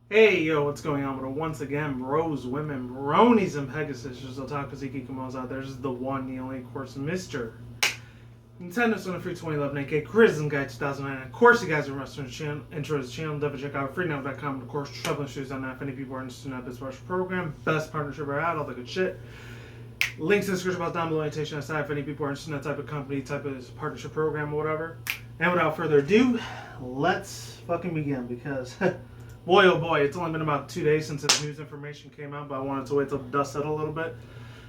Hey, yo, what's going on? But once again, bros, women, bronies, and pegasisters, otaku, kimonos out there. This is the one, the only, of course, Mr. Nintendo's on the free 2011 AK Criticism Guide 2009. Of course, you guys are wrestling channel, intro to the channel. Definitely check out freenow.com. And of course, Traveling Shoes on that. If any people are interested in that this special program, best partnership I had, all the good shit. Links in the description box down below. Annotation aside, if any people are interested in that type of company, type of partnership program, or whatever. And without further ado, let's fucking begin because. Boy, oh boy, it's only been about 2 days since the news information came out, but I wanted to wait till the dust settled a little bit.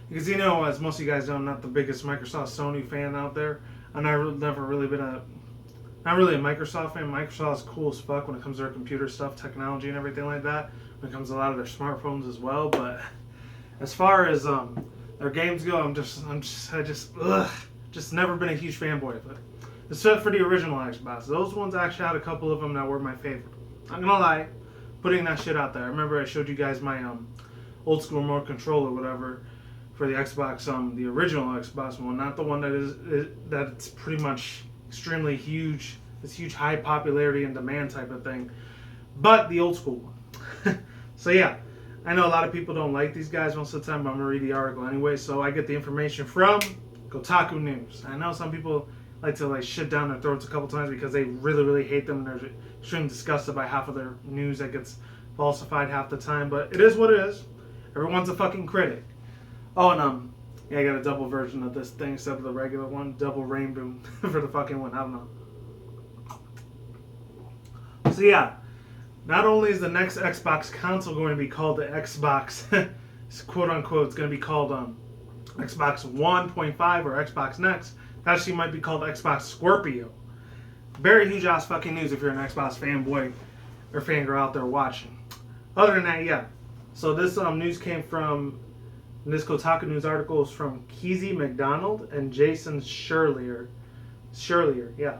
Because, as most of you guys know, I'm not the biggest Microsoft Sony fan out there. I've never really been not really a Microsoft fan. Microsoft's cool as fuck when it comes to their computer stuff, technology, and everything like that. When it comes to a lot of their smartphones as well. But as far as their games go, I just never been a huge fanboy of it. Except for the original Xbox. Those ones actually had a couple of them that were my favorite. I'm gonna lie. Putting that shit out there. I remember I showed you guys my old school remote control or whatever for the Xbox, the original Xbox one, not the one that's pretty much extremely huge, this huge high popularity and demand type of thing, but the old school one. So yeah, I know a lot of people don't like these guys most of the time, but I'm gonna read the article anyway. So I get the information from Kotaku News. I know some people like to shit down their throats a couple times because they really hate them and they're extremely disgusted by half of their news that gets falsified half the time. But it is what it is. Everyone's a fucking critic. Oh, and yeah, I got a double version of this thing instead of the regular one. Double rainbow for the fucking one. I don't know. So yeah, not only is the next Xbox console going to be called the Xbox, quote unquote, it's going to be called Xbox 1.5 or Xbox Next. It actually might be called Xbox Scorpio. Very huge ass fucking news if you're an Xbox fanboy or fangirl out there watching. Other than that, yeah. So this news came from, this Kotaku News article is from Keezy McDonald and Jason Shirlier, yeah.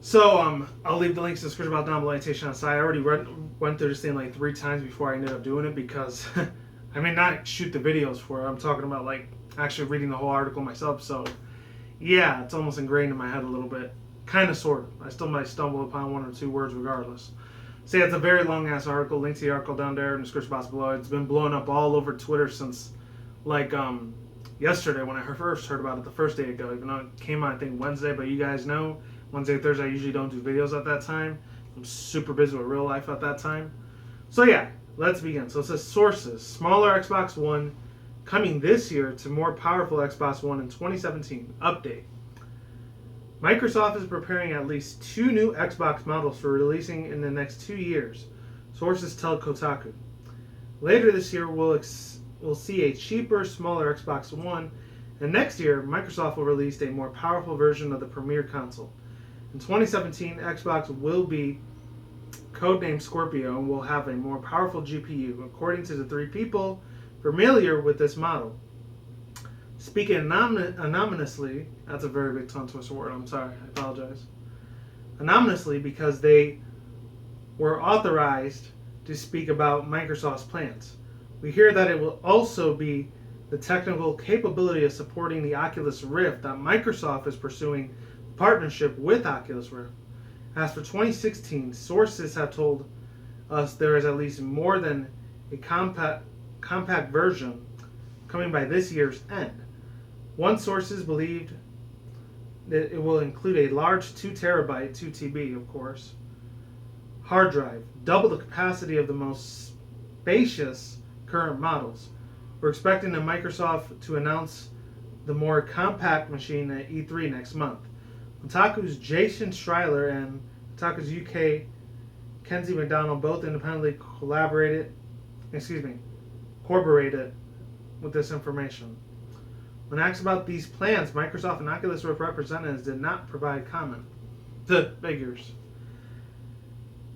So I'll leave the links in the description about down below. Annotation on side. I already went through this thing like 3 times before I ended up doing it because I may not shoot the videos for it. I'm talking about actually reading the whole article myself. So yeah, it's almost ingrained in my head a little bit. Kind of, sort of. I still might stumble upon 1 or 2 words regardless. So yeah, it's a very long-ass article. Link to the article down there in the description box below. It's been blowing up all over Twitter since, yesterday when I first heard about it, the first day ago. Even though it came out, I think, Wednesday. But you guys know, Wednesday, Thursday, I usually don't do videos at that time. I'm super busy with real life at that time. So yeah, let's begin. So it says, sources. Smaller Xbox One coming this year to more powerful Xbox One in 2017. Update. Microsoft is preparing at least 2 new Xbox models for releasing in the next 2 years, sources tell Kotaku. Later this year, we'll see a cheaper, smaller Xbox One, and next year, Microsoft will release a more powerful version of the premier console. In 2017, Xbox will be codenamed Scorpio and will have a more powerful GPU, according to the 3 people familiar with this model. Speaking anonymously, that's a very big tongue twister word, I'm sorry, I apologize. Anonymously because they were authorized to speak about Microsoft's plans. We hear that it will also be the technical capability of supporting the Oculus Rift that Microsoft is pursuing partnership with Oculus Rift. As for 2016, sources have told us there is at least more than a compact version coming by this year's end. One sources believed that it will include a large 2 terabyte, 2 TB of course, hard drive, double the capacity of the most spacious current models. We're expecting the Microsoft to announce the more compact machine at E3 next month. Kotaku's Jason Schreiler and Kotaku's UK Kenzie McDonald both independently corroborated with this information. When asked about these plans, Microsoft and Oculus Rift representatives did not provide comment. The figures.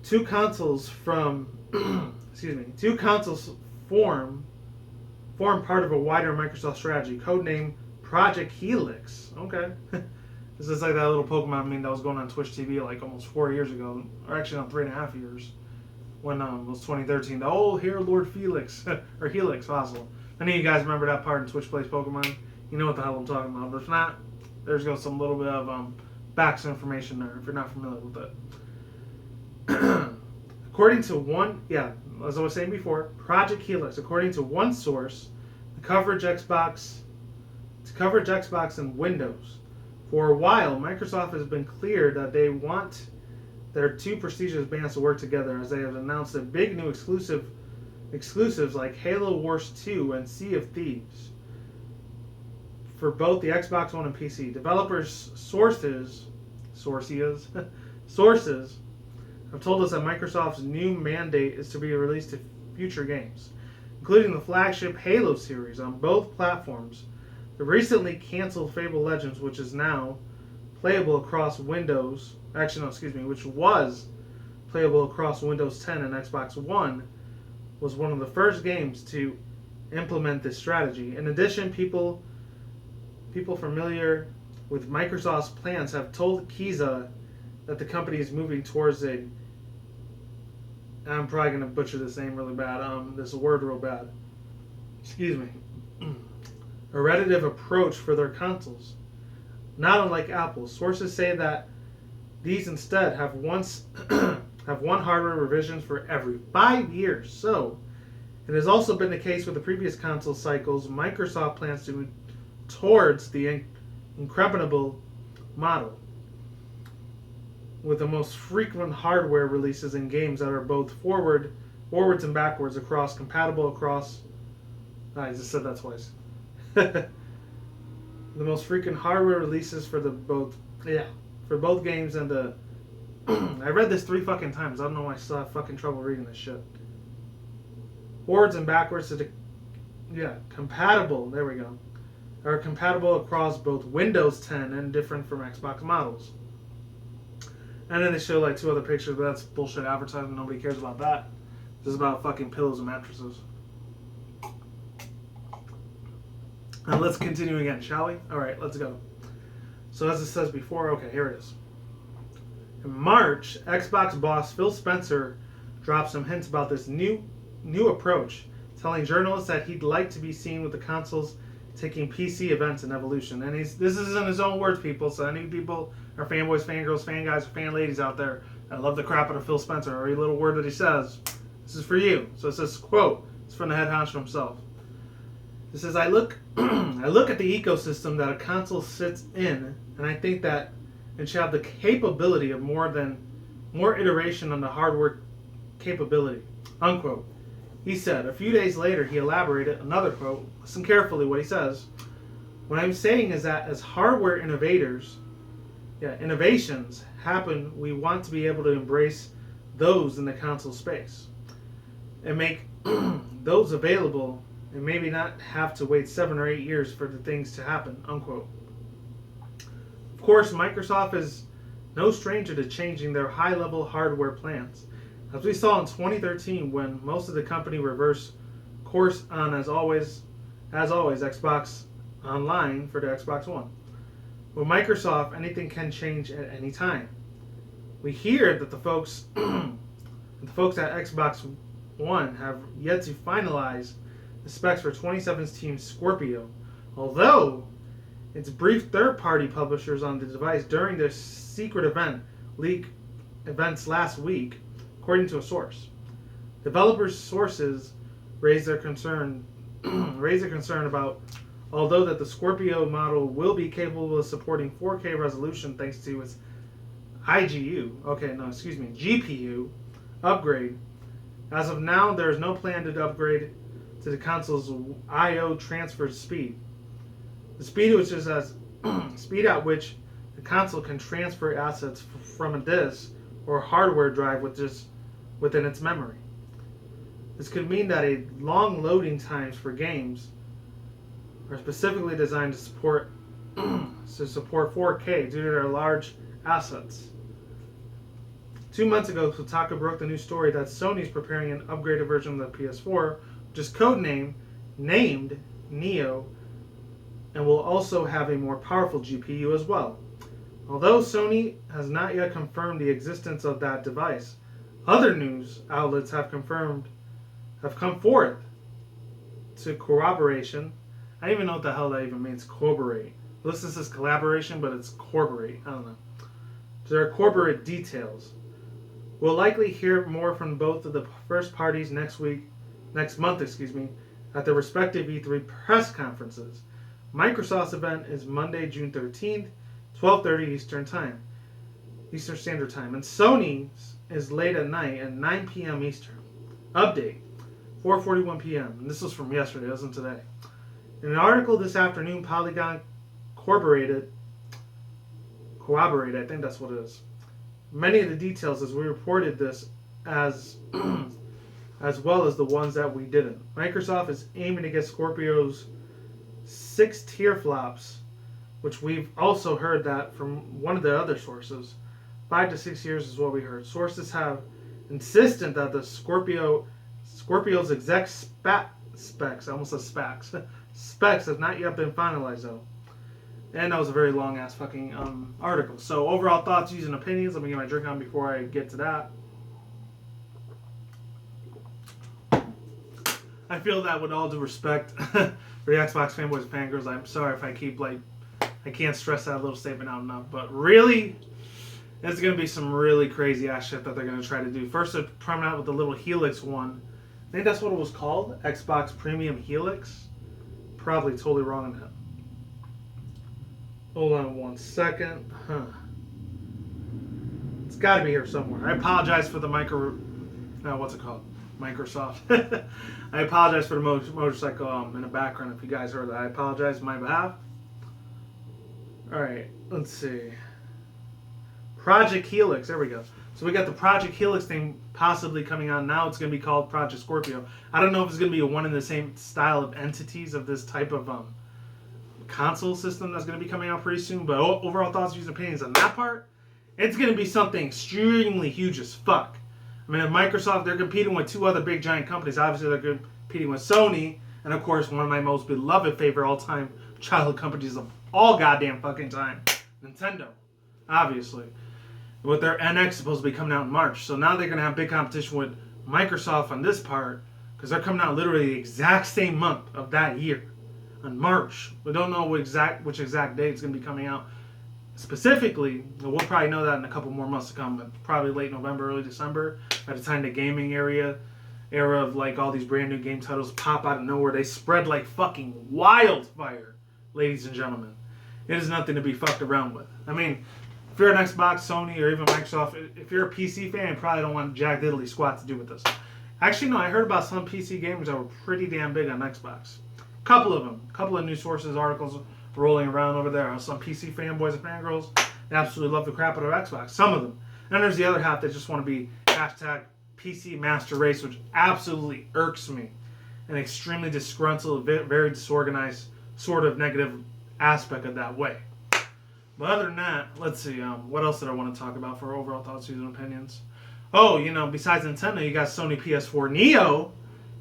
2 consoles from two consoles form part of a wider Microsoft strategy, codenamed Project Helix. Okay. This is like that little Pokemon meme that was going on Twitch TV almost 4 years ago, or actually on 3.5 years, when it was 2013. The old Hero Lord Felix or Helix fossil. Any of you guys remember that part in Twitch Plays Pokemon? You know what the hell I'm talking about. But if not, there's got some little bit of back information there if you're not familiar with it. According to one, yeah, as I was saying before, Project Helix. According to one source, to coverage Xbox and Windows. For a while, Microsoft has been clear that they want their two prestigious bands to work together, as they have announced a big new exclusives like Halo Wars 2 and Sea of Thieves for both the Xbox One and PC. Developers' sources have told us that Microsoft's new mandate is to be released to future games, including the flagship Halo series on both platforms. The recently canceled Fable Legends, which is now playable across Windows, which was playable across Windows 10 and Xbox One, was one of the first games to implement this strategy. In addition, people familiar with Microsoft's plans have told Kiza that the company is moving towards I'm probably going to butcher this name really bad, this word real bad. Excuse me. A repetitive approach for their consoles. Not unlike Apple, sources say that these instead have one hardware revisions for every 5 years. So, it has also been the case with the previous console cycles. Microsoft plans to move towards the incrementable model, with the most frequent hardware releases in games that are both forwards and backwards compatible across. I just said that twice. The most frequent hardware releases for both games and the. I read this 3 fucking times. I don't know why I still have fucking trouble reading this shit. Forwards and backwards to compatible. There we go. Are compatible across both Windows 10 and different from Xbox models. And then they show like 2 other pictures, but that's bullshit advertising. Nobody cares about that. This is about fucking pillows and mattresses. Now let's continue again, shall we? Alright, let's go. So as it says before, okay, here it is. In March, Xbox boss Phil Spencer dropped some hints about this new approach, telling journalists that he'd like to be seen with the consoles taking PC events and evolution. And this is in his own words, people, so any people are fanboys, fangirls, fan guys, or fan ladies out there that love the crap out of Phil Spencer, or every little word that he says, this is for you. So it says, quote, it's from the head honcho himself. It says, I look at the ecosystem that a console sits in, and I think that it should have the capability of more iteration on the hardware capability, unquote. He said. A few days later, he elaborated, another quote, listen carefully what he says. What I'm saying is that as hardware innovations happen, we want to be able to embrace those in the console space and make those available and maybe not have to wait 7 or 8 years for the things to happen, unquote. Of course, Microsoft is no stranger to changing their high-level hardware plans. As we saw in 2013 when most of the company reversed course on, as always, Xbox Online for the Xbox One. With Microsoft, anything can change at any time. We hear that the folks at Xbox One have yet to finalize the specs for 2017 Scorpio, although it's briefed third-party publishers on the device during their secret leak events last week, according to a source. Developers' sources raised their concern about, although that the Scorpio model will be capable of supporting 4K resolution thanks to its GPU upgrade. As of now, there is no plan to upgrade to the console's I/O transfer speed. The speed at which the console can transfer assets from a disk or hardware drive within its memory. This could mean that long loading times for games are specifically designed to support 4K due to their large assets. 2 months ago, Kotaku broke the news story that Sony is preparing an upgraded version of the PS4, which is named Neo, and will also have a more powerful GPU as well. Although Sony has not yet confirmed the existence of that device, other news outlets have come forth to corroboration. I don't even know what the hell that even means, corroborate. This is collaboration, but it's corroborate. I don't know. There are corroborate details We'll likely hear more from both of the first parties next month, at their respective E3 press conferences. Microsoft's event is Monday, June 13th, 12:30 Eastern Standard Time, and Sony's is late at night at 9 p.m. Eastern. Update, 4:41 p.m. And this was from yesterday, it wasn't today. In an article this afternoon, Polygon corroborated, I think that's what it is, many of the details as we reported this as well as the ones that we didn't. Microsoft is aiming to get Scorpio's 6 teraflops, which we've also heard that from one of the other sources. 5 to 6 years is what we heard. Sources have insisted that the Scorpio's exact specs, I almost said specs, specs have not yet been finalized though. And that was a very long ass fucking article. So overall thoughts, views, and opinions. Let me get my drink on before I get to that. I feel that with all due respect for the Xbox fanboys and fangirls, I'm sorry if I keep I can't stress that little statement out enough. But really, there's going to be some really crazy ass shit that they're going to try to do. First, they're coming out with the little Helix one. I think that's what it was called, Xbox Premium Helix. Probably totally wrong on that. Hold on one second. It's got to be here somewhere. I apologize for the Microsoft. I apologize for the motorcycle in the background if you guys heard that. I apologize on my behalf. Alright, let's see. Project Helix, there we go. So we got the Project Helix thing possibly coming on. Now it's going to be called Project Scorpio. I don't know if it's going to be a one and the same style of entities of this type of console system that's going to be coming out pretty soon. But overall thoughts, views, and opinions on that part, it's going to be something extremely huge as fuck. I mean, at Microsoft, they're competing with 2 other big giant companies. Obviously, they're competing with Sony, and of course, one of my most beloved favorite all-time childhood companies of all goddamn fucking time, Nintendo, obviously. With their NX supposed to be coming out in March. So now they're going to have big competition with Microsoft on this part, because they're coming out literally the exact same month of that year, on March. We don't know which exact date it's going to be coming out specifically. We'll probably know that in a couple more months to come, but probably late November, early December, by the time the gaming era of all these brand new game titles pop out of nowhere. They spread like fucking wildfire, ladies and gentlemen. It is nothing to be fucked around with. I mean, if you're an Xbox, Sony, or even Microsoft, if you're a PC fan, you probably don't want jack diddly squat to do with this. Actually, no, I heard about some PC gamers that were pretty damn big on Xbox. Couple of them. Couple of news sources, articles rolling around over there. Some PC fanboys and fangirls, they absolutely love the crap out of Xbox. Some of them. And there's the other half that just want to be hashtag PC master race, which absolutely irks me. An extremely disgruntled, very disorganized, sort of negative aspect of that way. But other than that, let's see, what else did I want to talk about for overall thoughts, views, and opinions? Oh, besides Nintendo, you got Sony PS4 Neo.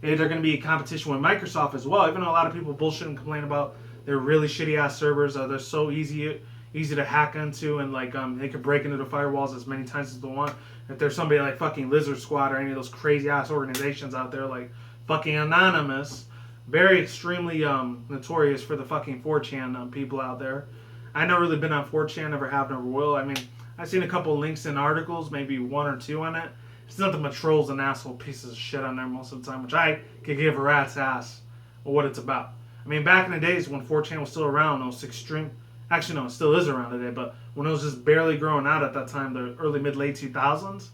They're going to be in competition with Microsoft as well, even though a lot of people bullshit and complain about their really shitty-ass servers. They're so easy to hack into, and they can break into the firewalls as many times as they want. If there's somebody like fucking Lizard Squad or any of those crazy-ass organizations out there like fucking Anonymous, very extremely notorious for the fucking 4chan people out there. I've never really been on 4chan, never have, never will. I mean, I've seen a couple links in articles, maybe 1 or 2 on it. It's nothing but trolls and asshole pieces of shit on there most of the time, which I could give a rat's ass of what it's about. I mean, back in the days when 4chan was still around, those extreme... Actually, no, it still is around today, but when it was just barely growing out at that time, the early, mid-late 2000s,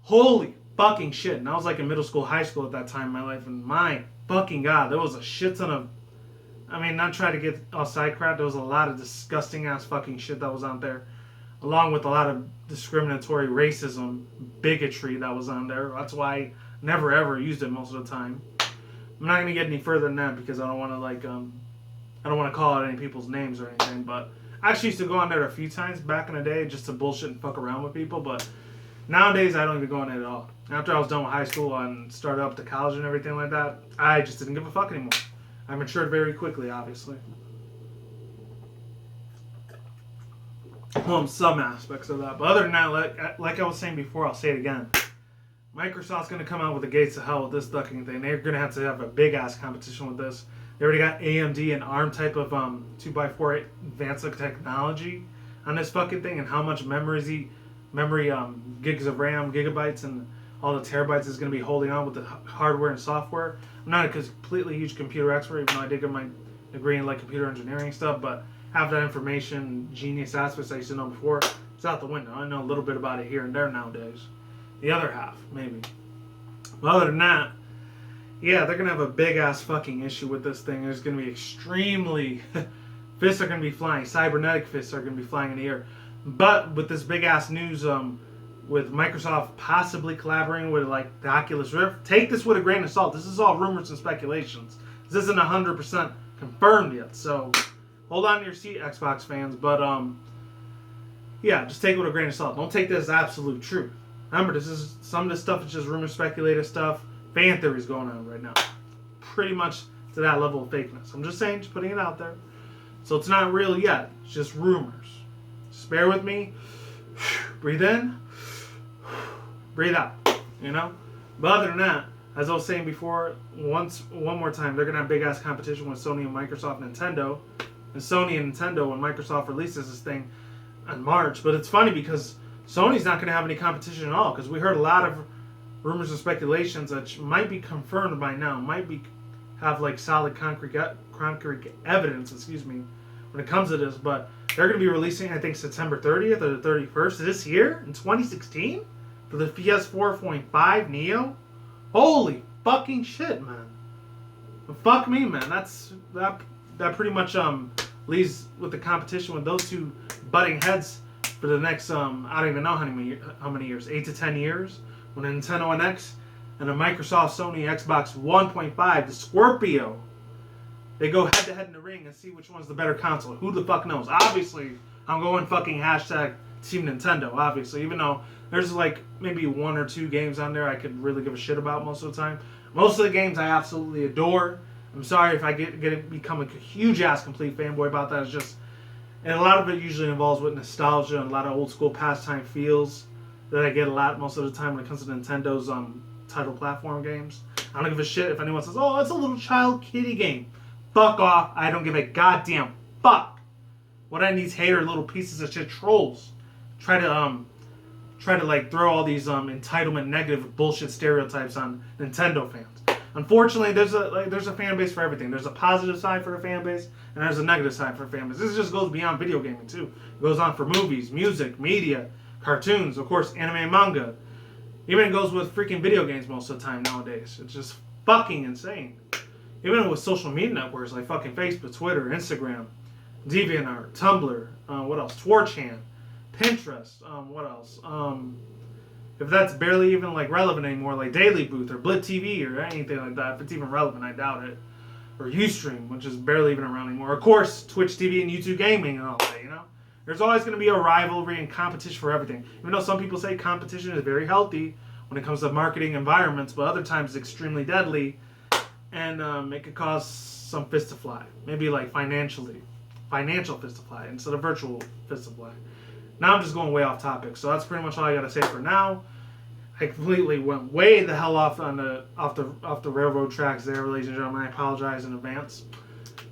holy fucking shit. And I was in middle school, high school at that time in my life, and my fucking God, there was a shit ton of... I mean, not trying to get all sidetracked, there was a lot of disgusting-ass fucking shit that was out there, along with a lot of discriminatory racism, bigotry that was on there. That's why I never, ever used it most of the time. I'm not going to get any further than that because I don't want to, I don't want to call out any people's names or anything, but I actually used to go on there a few times back in the day just to bullshit and fuck around with people, but nowadays I don't even go on it at all. After I was done with high school and started up to college and everything like that, I just didn't give a fuck anymore. I matured very quickly, obviously. Well, some aspects of that. But other than that, like I was saying before, I'll say it again. Microsoft's going to come out with the gates of hell with this fucking thing. They're going to have a big-ass competition with this. They already got AMD and ARM type of 2x4 advanced technology on this fucking thing, and how much memory, gigs of RAM, gigabytes, and all the terabytes is going to be holding on with the hardware and software. I'm not a completely huge computer expert, even though I did get my degree in like computer engineering stuff, but half that information, genius aspects I used to know before, it's out the window. I know a little bit about it here and there nowadays. The other half, maybe. But other than that, yeah, they're going to have a big-ass fucking issue with this thing. There's going to be extremely... fists are going to be flying. Cybernetic fists are going to be flying in the air. But with this big-ass news, with Microsoft possibly collaborating with, like, the Oculus Rift, take this with a grain of salt. This is all rumors and speculations. This isn't 100% confirmed yet. So, hold on to your seat, Xbox fans. But, yeah, just take it with a grain of salt. Don't take this as absolute truth. Remember, some of this stuff is just rumor, speculative stuff. Fan theories going on right now. Pretty much to that level of fakeness. I'm just saying, just putting it out there. So it's not real yet. It's just rumors. Just bear with me. Breathe in. Breathe out. You know? But other than that, as I was saying before, one more time, they're going to have big-ass competition with Sony and Microsoft and Nintendo. And Sony and Nintendo, when Microsoft releases this thing in March. But it's funny because Sony's not going to have any competition at all. Because we heard a lot of rumors and speculations that might be confirmed by now, have like solid concrete evidence, when it comes to this. But they're going to be releasing, I think, September 30th or the 31st of this year in 2016 for the PS4.5 Neo. Holy fucking shit, man! Fuck me, man. That pretty much leaves with the competition with those two butting heads for the next I don't even know how many years, 8 to 10 years. When a Nintendo NX and a Microsoft Sony Xbox 1.5, the Scorpio, they go head to head in the ring and see which one's the better console. Who the fuck knows? Obviously, I'm going fucking hashtag Team Nintendo, obviously. Even though there's like maybe 1 or 2 games on there I could really give a shit about most of the time. Most of the games I absolutely adore. I'm sorry if I become a huge ass complete fanboy about that. It's just, and a lot of it usually involves with nostalgia and a lot of old school pastime feels that I get a lot most of the time when it comes to Nintendo's title platform games. I don't give a shit if anyone says, oh, it's a little child kiddie game. Fuck off. I don't give a goddamn fuck. What I need is hater little pieces of shit trolls. Try to like throw all these entitlement negative bullshit stereotypes on Nintendo fans. Unfortunately, there's a fan base for everything. There's a positive side for a fan base, and there's a negative side for a fan base. This just goes beyond video gaming too. It goes on for movies, music, media, cartoons, of course, anime and manga. Even it goes with freaking video games most of the time nowadays. It's just fucking insane. Even with social media networks like fucking Facebook, Twitter, Instagram, DeviantArt, Tumblr, what else? 4chan, Pinterest, what else? If that's barely even like relevant anymore, like Daily Booth or Blit TV or anything like that, if it's even relevant, I doubt it. Or Ustream, which is barely even around anymore. Of course, Twitch TV and YouTube Gaming and all that, you know? There's always going to be a rivalry and competition for everything. Even though some people say competition is very healthy when it comes to marketing environments, but other times it's extremely deadly and it could cause some fists to fly. Maybe like financial fists to fly instead of virtual fists to fly. Now I'm just going way off topic, so that's pretty much all I got to say for now. I completely went way the hell off the railroad tracks there, ladies and gentlemen. I apologize in advance.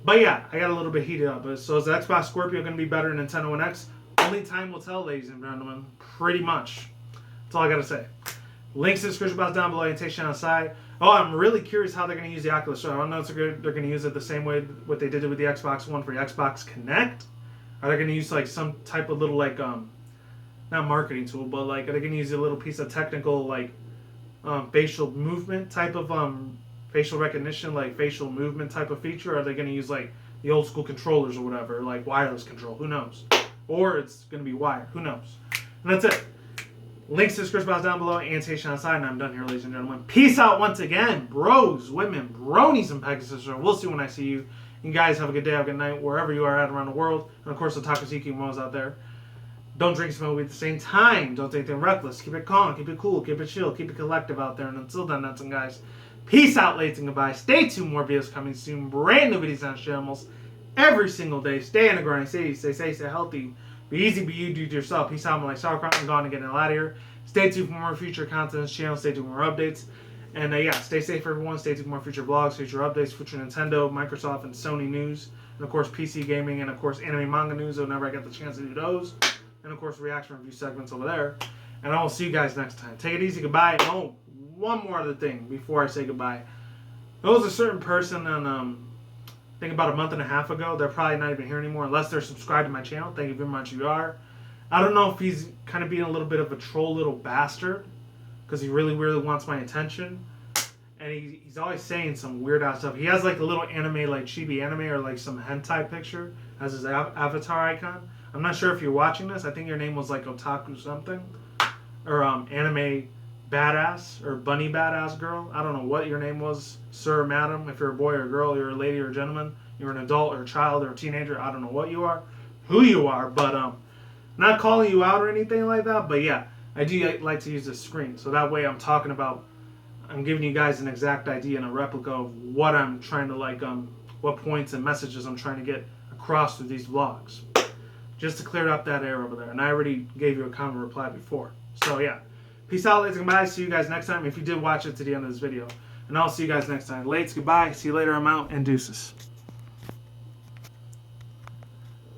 But yeah, I got a little bit heated up. So is the Xbox Scorpio going to be better than Nintendo NX? Only time will tell, ladies and gentlemen. Pretty much. That's all I got to say. Links in the description box down below. Orientation on the side. Oh, I'm really curious how they're going to use the Oculus. So I don't know if they're going to use it the same way what they did with the Xbox One for the Xbox Connect. Are they going to use like some type of little like not marketing tool, but like are they going to use a little piece of technical like facial movement type of facial recognition, like facial movement type of feature? Or are they going to use like the old school controllers or whatever, like wireless control? Who knows? Or it's going to be wired. Who knows? And that's it. Links to the description box down below. Annotation on the side, and I'm done here, ladies and gentlemen. Peace out once again, bros, women, bronies, and pegasisters. We'll see when I see you. You guys have a good day, have a good night, wherever you are at around the world. And of course, the Takasiki Mo's out there. Don't drink smoke weed at the same time. Don't do anything reckless. Keep it calm, keep it cool, keep it chill, keep it collective out there. And until then, nuts and guys, peace out, ladies and goodbye. Stay tuned, more videos coming soon. Brand new videos on channels every single day. Stay in the grind, stay safe, stay healthy. Be easy, be you, do it yourself. Peace out, I'm like sauerkraut. I'm gone and getting out of here. Stay tuned for more future content on this channel. Stay tuned for more updates. And yeah, stay safe, everyone. Stay tuned for more future vlogs, future updates, future Nintendo, Microsoft, and Sony news. And of course, PC gaming, and of course, anime manga news whenever I get the chance to do those. And and of course reaction review segments over there. And I will see you guys next time. Take it easy. Goodbye. And oh, one more other thing before I say goodbye. There was a certain person on, I think about a month and a half ago. They're probably not even here anymore unless they're subscribed to my channel. Thank you very much if you are. I don't know if he's kind of being a little bit of a troll little bastard because he really wants my attention. And he's always saying some weird ass stuff. He has like a little anime, like chibi anime or like some hentai picture as his avatar icon. I'm not sure if you're watching this. I think your name was like Otaku something. Or anime badass or bunny badass girl. I don't know what your name was, sir or madam. If you're a boy or a girl, you're a lady or a gentleman. You're an adult or a child or a teenager. I don't know what you are, who you are, but not calling you out or anything like that. But yeah, I do like to use this screen. So that way I'm giving you guys an exact idea and a replica of what I'm trying to what points and messages I'm trying to get across through these vlogs. Just to clear up that air over there. And I already gave you a common reply before. So yeah. Peace out, ladies and goodbye. See you guys next time if you did watch it to the end of this video. And I'll see you guys next time. Lates, goodbye. See you later. I'm out. And deuces.